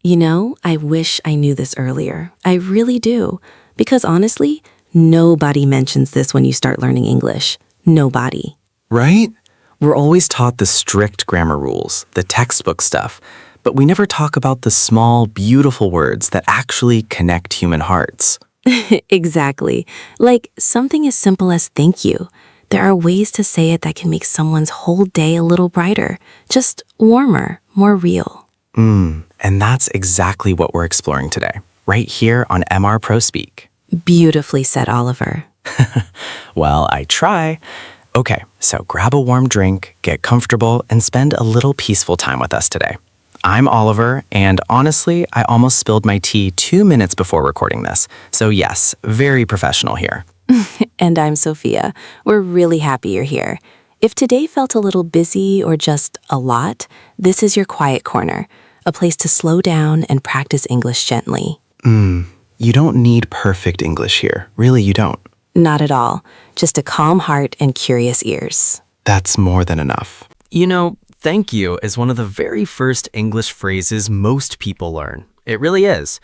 I wish I knew this earlier. I really do. Because honestly, nobody mentions this when you start learning English. Nobody. Right? We're always taught the strict grammar rules, the textbook stuff, but we never talk about the small, beautiful words that actually connect human hearts. Exactly. Like something as simple as thank you. There are ways to say it that can make someone's whole day a little brighter, just warmer, more real. And that's exactly what we're exploring today, right here on MR Pro Speak. Beautifully said, Oliver. Well, I try. Okay, so grab a warm drink, get comfortable, and spend a little peaceful time with us today. I'm Oliver, and honestly, I almost spilled my tea 2 minutes before recording this. So yes, very professional here. And I'm Sophia. We're really happy you're here. If today felt a little busy or just a lot, this is your quiet corner, a place to slow down and practice English gently. You don't need perfect English here. Really, you don't. Not at all, just a calm heart and curious ears. That's more than enough. Thank you is one of the very first English phrases most people learn. It really is.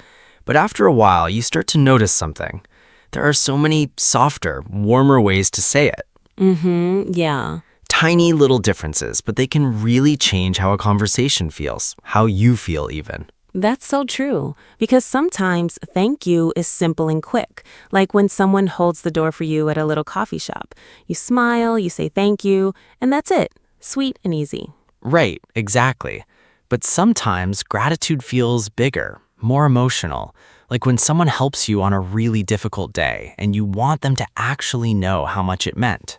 But after a while, you start to notice something. There are so many softer, warmer ways to say it. Yeah. Tiny little differences, but they can really change how a conversation feels, how you feel even. That's so true, because sometimes thank you is simple and quick, like when someone holds the door for you at a little coffee shop. You smile, you say thank you, and that's it. Sweet and easy. Right, exactly. But sometimes gratitude feels bigger, more emotional, like when someone helps you on a really difficult day and you want them to actually know how much it meant.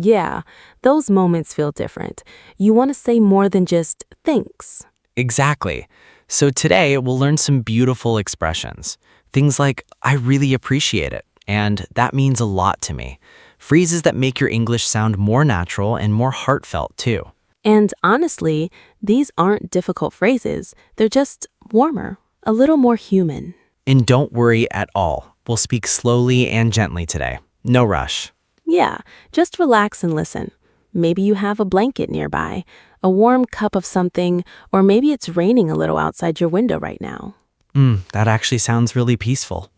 Yeah, those moments feel different. You want to say more than just thanks. Exactly. So today we'll learn some beautiful expressions. Things like, I really appreciate it, and that means a lot to me. Phrases that make your English sound more natural and more heartfelt too. And honestly, these aren't difficult phrases. They're just warmer, a little more human. And don't worry at all. We'll speak slowly and gently today. No rush. Yeah, just relax and listen. Maybe you have a blanket nearby, a warm cup of something, or maybe it's raining a little outside your window right now. That actually sounds really peaceful.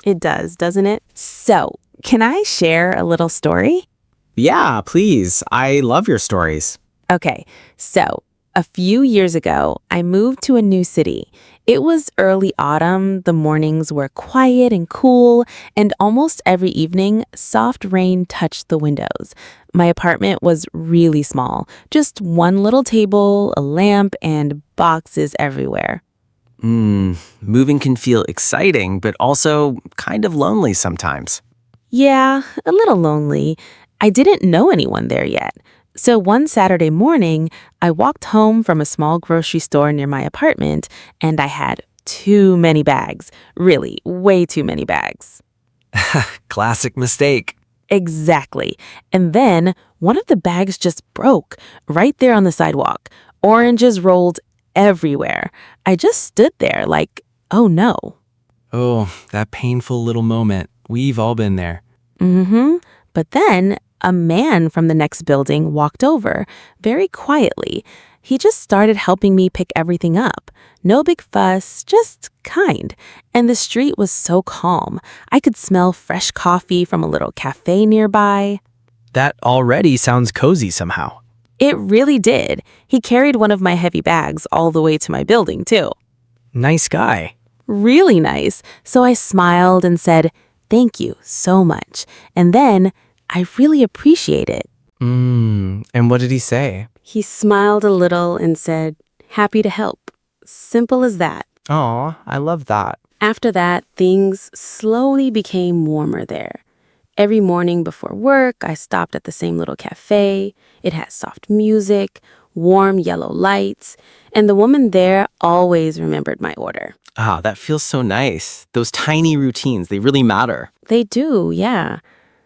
It does, doesn't it? So, can I share a little story? Yeah, please. I love your stories. Okay, so a few years ago, I moved to a new city. It was early autumn, the mornings were quiet and cool, and almost every evening, soft rain touched the windows. My apartment was really small, just one little table, a lamp, and boxes everywhere. Moving can feel exciting, but also kind of lonely sometimes. Yeah, a little lonely. I didn't know anyone there yet. So one Saturday morning, I walked home from a small grocery store near my apartment, and I had too many bags. Really, way too many bags. Classic mistake. Exactly. And then one of the bags just broke right there on the sidewalk. Oranges rolled everywhere. I just stood there like, oh no. Oh, that painful little moment. We've all been there. But then a man from the next building walked over very quietly. He just started helping me pick everything up. No big fuss, just kind. And the street was so calm. I could smell fresh coffee from a little cafe nearby. That already sounds cozy somehow. It really did. He carried one of my heavy bags all the way to my building, too. Nice guy. Really nice. So I smiled and said, thank you so much. And then I really appreciate it. And what did he say? He smiled a little and said, happy to help. Simple as that. Aw, I love that. After that, things slowly became warmer there. Every morning before work, I stopped at the same little cafe. It had soft music, warm yellow lights, and the woman there always remembered my order. Ah, that feels so nice. Those tiny routines, they really matter. They do, yeah.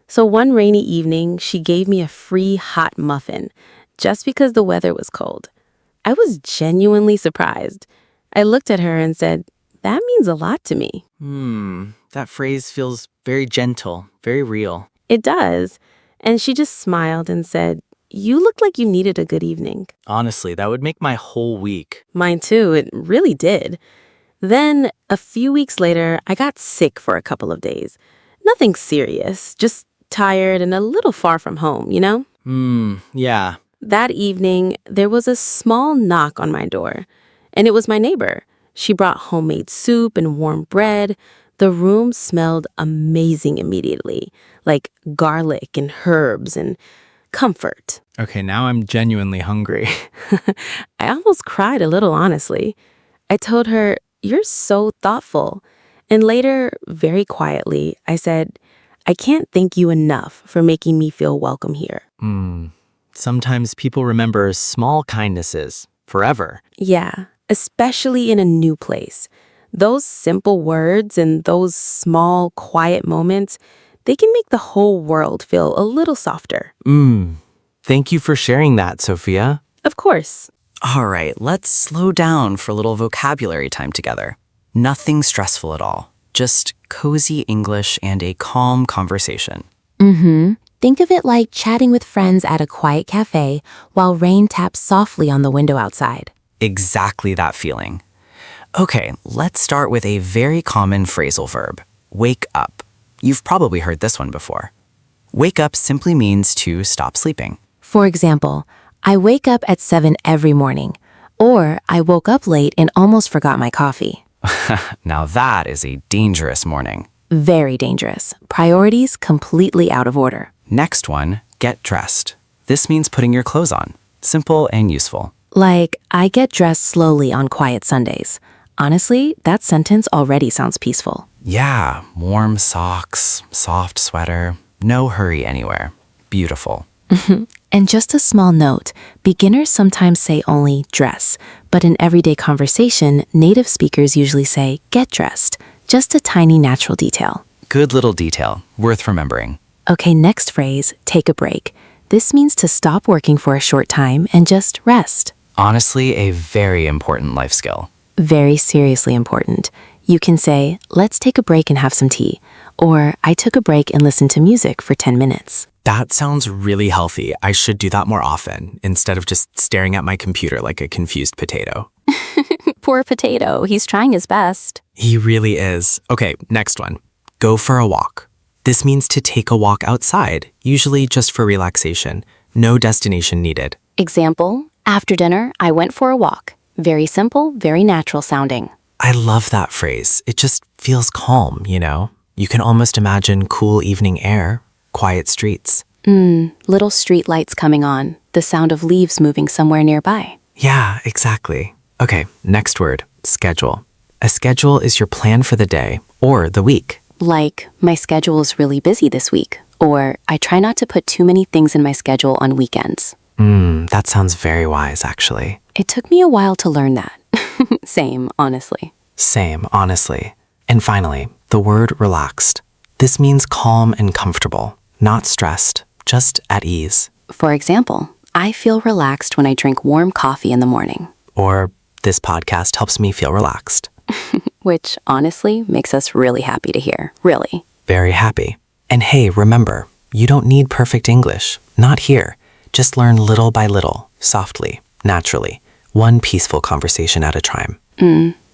So one rainy evening, she gave me a free hot muffin, just because the weather was cold. I was genuinely surprised. I looked at her and said, that means a lot to me. That phrase feels very gentle, very real. It does. And she just smiled and said, you looked like you needed a good evening. Honestly, that would make my whole week. Mine too, it really did. Then, a few weeks later, I got sick for a couple of days. Nothing serious, just tired and a little far from home, you know? Yeah. That evening, there was a small knock on my door, and it was my neighbor. She brought homemade soup and warm bread. The room smelled amazing immediately, like garlic and herbs and comfort. Okay, now I'm genuinely hungry. I almost cried a little, honestly. I told her, "You're so thoughtful." And later, very quietly, I said, "I can't thank you enough for making me feel welcome here." Sometimes people remember small kindnesses forever. Yeah, especially in a new place. Those simple words and those small, quiet moments, they can make the whole world feel a little softer. Thank you for sharing that, Sophia. Of course. All right, let's slow down for a little vocabulary time together. Nothing stressful at all. Just cozy English and a calm conversation. Think of it like chatting with friends at a quiet cafe while rain taps softly on the window outside. Exactly that feeling. Okay, let's start with a very common phrasal verb, wake up. You've probably heard this one before. Wake up simply means to stop sleeping. For example, I wake up at 7 every morning, or I woke up late and almost forgot my coffee. Now that is a dangerous morning. Very dangerous. Priorities completely out of order. Next one, get dressed. This means putting your clothes on. Simple and useful. Like, I get dressed slowly on quiet Sundays. Honestly, that sentence already sounds peaceful. Yeah, warm socks, soft sweater, no hurry anywhere. Beautiful. And just a small note, beginners sometimes say only dress, but in everyday conversation, native speakers usually say get dressed. Just a tiny natural detail. Good little detail, worth remembering. Okay, next phrase, take a break. This means to stop working for a short time and just rest. Honestly, a very important life skill. Very seriously important. You can say, let's take a break and have some tea, or I took a break and listened to music for 10 minutes. That sounds really healthy. I should do that more often, instead of just staring at my computer like a confused potato. Poor potato, he's trying his best. He really is. Okay, next one. Go for a walk. This means to take a walk outside, usually just for relaxation. No destination needed. Example, after dinner, I went for a walk. Very simple, very natural sounding. I love that phrase. It just feels calm, you know? You can almost imagine cool evening air, quiet streets. Little street lights coming on, the sound of leaves moving somewhere nearby. Yeah, exactly. Okay, next word, schedule. A schedule is your plan for the day or the week. Like, my schedule is really busy this week, or I try not to put too many things in my schedule on weekends. That sounds very wise, actually. It took me a while to learn that. Same, honestly. Same, honestly. And finally, the word relaxed. This means calm and comfortable, not stressed, just at ease. For example, I feel relaxed when I drink warm coffee in the morning, Or this podcast helps me feel relaxed. which honestly makes us really happy to hear, really. Very happy. And hey, remember, you don't need perfect English. Not here. Just learn little by little, softly, naturally, one peaceful conversation at a time.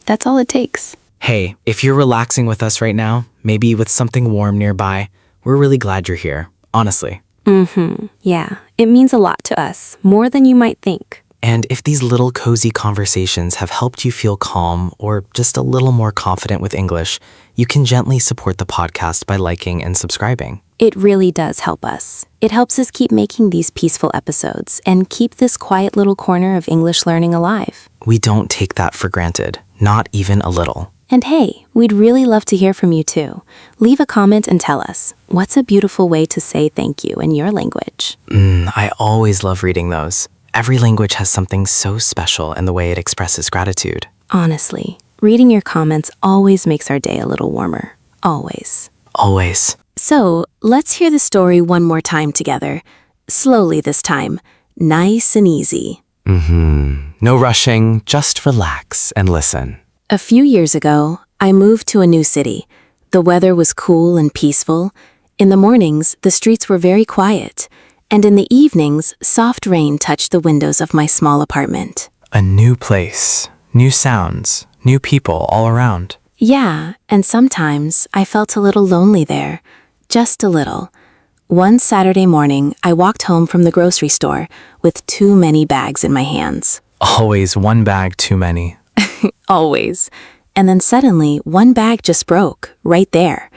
That's all it takes. Hey, if you're relaxing with us right now, maybe with something warm nearby, we're really glad you're here, honestly. Yeah, it means a lot to us, more than you might think. And if these little cozy conversations have helped you feel calm or just a little more confident with English, you can gently support the podcast by liking and subscribing. It really does help us. It helps us keep making these peaceful episodes and keep this quiet little corner of English learning alive. We don't take that for granted, not even a little. And hey, we'd really love to hear from you too. Leave a comment and tell us, what's a beautiful way to say thank you in your language? I always love reading those. Every language has something so special in the way it expresses gratitude. Honestly, reading your comments always makes our day a little warmer. Always. Always. So, let's hear the story one more time together. Slowly this time. Nice and easy. No rushing, just relax and listen. A few years ago, I moved to a new city. The weather was cool and peaceful. In the mornings, the streets were very quiet. And in the evenings, soft rain touched the windows of my small apartment. A new place, new sounds, new people all around. Yeah, and sometimes I felt a little lonely there. Just a little. One Saturday morning, I walked home from the grocery store with too many bags in my hands. Always one bag too many. Always. And then suddenly, one bag just broke, right there.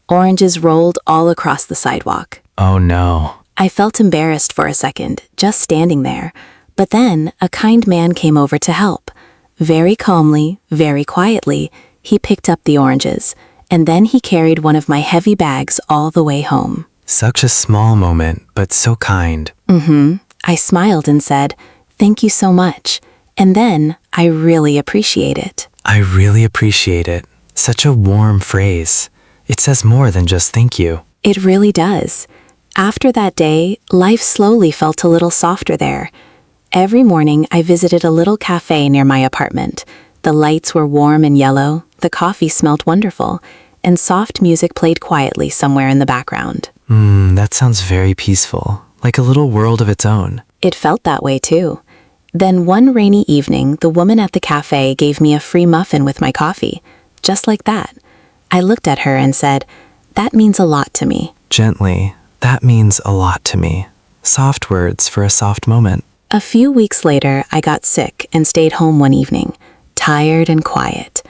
Oranges rolled all across the sidewalk. Oh no. I felt embarrassed for a second, just standing there. But then, a kind man came over to help. Very calmly, very quietly, he picked up the oranges, and then he carried one of my heavy bags all the way home. Such a small moment, but so kind. I smiled and said, "Thank you so much." And then, I really appreciate it. I really appreciate it. Such a warm phrase. It says more than just thank you. It really does. After that day, life slowly felt a little softer there. Every morning, I visited a little cafe near my apartment. The lights were warm and yellow, the coffee smelled wonderful, and soft music played quietly somewhere in the background. That sounds very peaceful, like a little world of its own. It felt that way too. Then one rainy evening, the woman at the cafe gave me a free muffin with my coffee. Just like that. I looked at her and said, "That means a lot to me." Gently, that means a lot to me. Soft words for a soft moment. A few weeks later, I got sick and stayed home one evening, tired and quiet.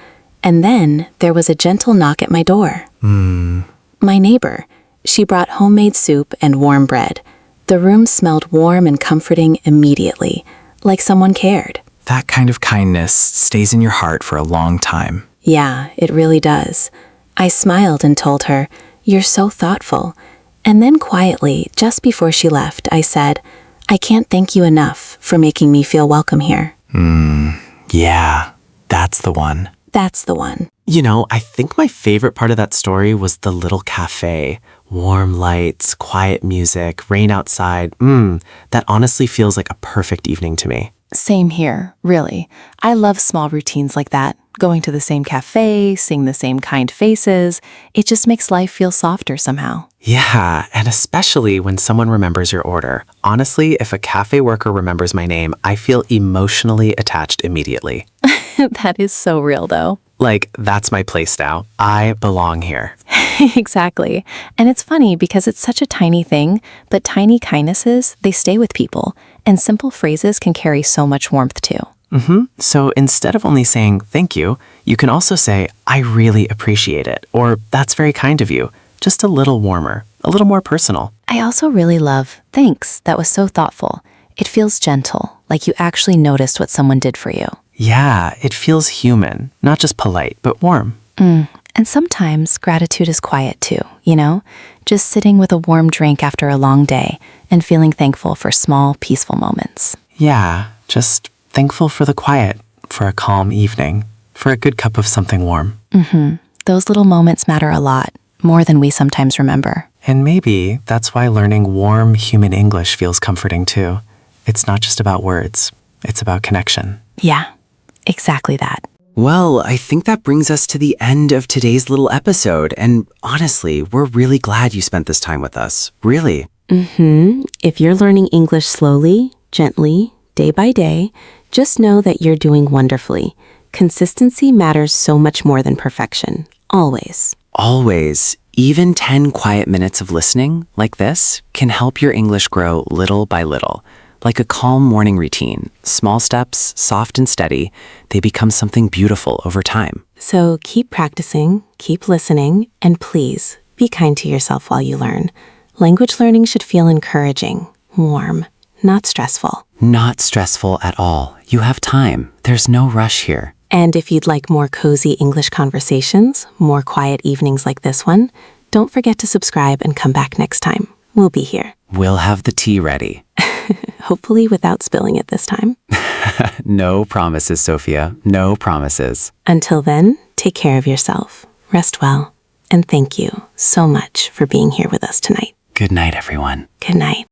And then there was a gentle knock at my door. My neighbor. She brought homemade soup and warm bread. The room smelled warm and comforting immediately, like someone cared. That kind of kindness stays in your heart for a long time. Yeah, it really does. I smiled and told her, "You're so thoughtful." And then quietly, just before she left, I said, "I can't thank you enough for making me feel welcome here." Yeah, that's the one. That's the one. You know, I think my favorite part of that story was the little cafe. Warm lights, quiet music, rain outside. That honestly feels like a perfect evening to me. Same here, really. I love small routines like that. Going to the same cafe, seeing the same kind faces. It just makes life feel softer somehow. Yeah, and especially when someone remembers your order. Honestly, if a cafe worker remembers my name, I feel emotionally attached immediately. That is so real, though. Like, that's my place now. I belong here. Exactly. And it's funny because it's such a tiny thing, but tiny kindnesses, they stay with people. And simple phrases can carry so much warmth too. So instead of only saying thank you, you can also say, I really appreciate it, or that's very kind of you. Just a little warmer, a little more personal. I also really love thanks. That was so thoughtful. It feels gentle, like you actually noticed what someone did for you. Yeah, it feels human, not just polite, but warm. And sometimes gratitude is quiet too, you know? Just sitting with a warm drink after a long day and feeling thankful for small, peaceful moments. Yeah, just thankful for the quiet, for a calm evening, for a good cup of something warm. Those little moments matter a lot, more than we sometimes remember. And maybe that's why learning warm human English feels comforting too. It's not just about words, it's about connection. Yeah, exactly that. Well, I think that brings us to the end of today's little episode. And honestly, we're really glad you spent this time with us. Really. If you're learning English slowly, gently, day by day, just know that you're doing wonderfully. Consistency matters so much more than perfection. Always. Always. Even 10 quiet minutes of listening, like this, can help your English grow little by little. Like a calm morning routine. Small steps, soft and steady, they become something beautiful over time. So keep practicing, keep listening, and please be kind to yourself while you learn. Language learning should feel encouraging, warm, not stressful. Not stressful at all. You have time. There's no rush here. And if you'd like more cozy English conversations, more quiet evenings like this one, don't forget to subscribe and come back next time. We'll be here. We'll have the tea ready. Hopefully without spilling it this time. No promises, Sophia. No promises. Until then, take care of yourself, rest well, and thank you so much for being here with us tonight. Good night, everyone. Good night.